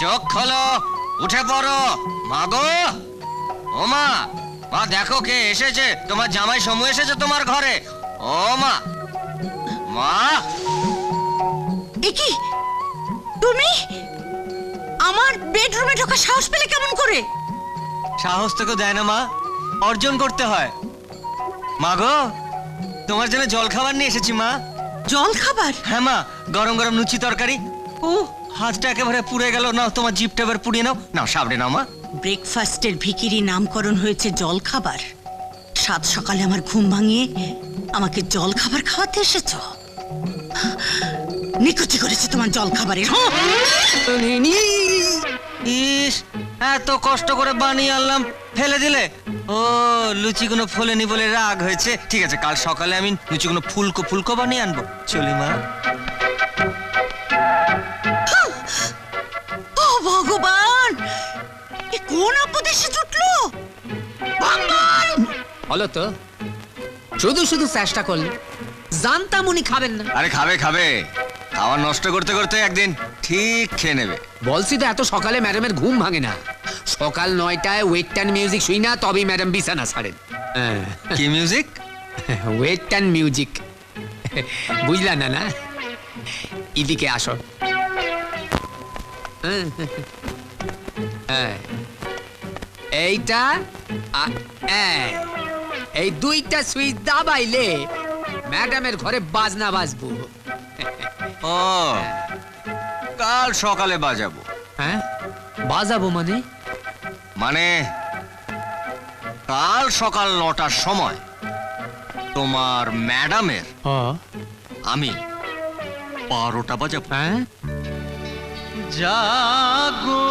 চোখ খোলো, উঠে পড়ো। মা গো, ও মা, মা দেখো কে এসেছে, তোমার জামাই সমু এসেছে তোমার ঘরে। ও মা, মা। এ কি তুমি আমার বেডরুমে ঢোকার সাহস পেলে কেমন করে? সাহস তোকে দেয় না মা, অর্জন করতে হয়। মা গো, তোমার জন্য জল খাবার নিয়ে এসেছি মা। জল খাবার? হ্যাঁ মা, গরম গরম লুচি তরকারি। ও হাতটা একেবারে পুড়ে গেল, নাও তোমার জিভটা এবার পুড়িয়ে নাও। নাও সাবড়ে নাও মা। ব্রেকফাস্টের ভিখিরি নামকরণ হয়েছে জল খাবার। সাত সকালে আমার ঘুম ভাঙিয়ে আমাকে জল খাবার খাওয়াতে এসেছ। নিকুচি করেছে তোমার জল খাবারের। ইস, এত কষ্ট করে বানিয়ে আনলাম, ফেলে দিলে? ও লুচিগুলো ফোলেনি বলে রাগ হয়েছে। ঠিক আছে, কাল সকালে আমি লুচিগুলো ফুলকো ফুলকো বানিয়ে আনবো। চলি মা। ও ভগবান, এ কোন আপদে এসে জুটলো? ভগবান! হলো তো, শুধু শুধু চেষ্টা করলে। জানতাম উনি খাবেন না। আরে খাবে খাবে, খাবার নষ্ট করতে করতে একদিন ঠিক খেয়ে নেবে। বলছি তো, এত সকালে ম্যাডামের ঘুম ভাঙে না। সকাল 9টায় ওয়েস্টার্ন মিউজিক শুই না, তবেই ম্যাডাম বিছানা ছাড়েন। কি মিউজিক? ওয়েস্টার্ন মিউজিক, বুঝলা না? না, এদিকে আসো। এইটা এই দুইটা সুইচ দাবাইলে ম্যাডামের ঘরে বাজনা বাজবো। ও কাল সকালে বাজাবো। হ্যাঁ, বাজাবো মানে? মানে কাল সকাল 9টার সময় তোমার ম্যাডামের আমি 12টা বাজাবো। হ্যাঁ, জাগো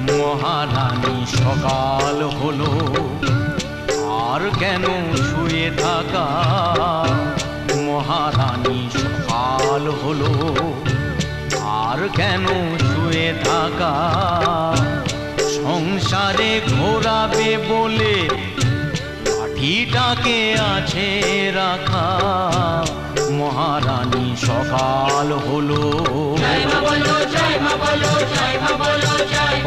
মহারানী, সকাল হলো, আর কেন শুয়ে থাকা? মহারানী, সকাল হলো, আর কেন শুয়ে থাকা? সংসারে ঘোরাবে বলে লাঠিটাকে আছে রাখা। মহারানী, সকাল হলো।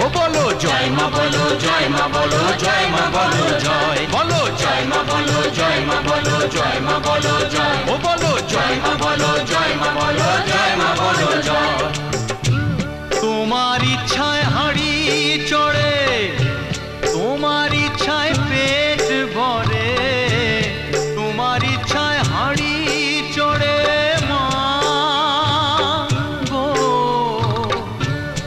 ও বলো জয় মা, বলো জয় মা, বলো জয় মা, বলো জয়, বলো জয় মা, বলো জয় মা, বলো জয় মা, বলো জয়, ও বলো জয় মা, বলো জয় মা, বলো জয় মা, বলো জয়। তোমার ইচ্ছায় হাঁড়ি চড়ে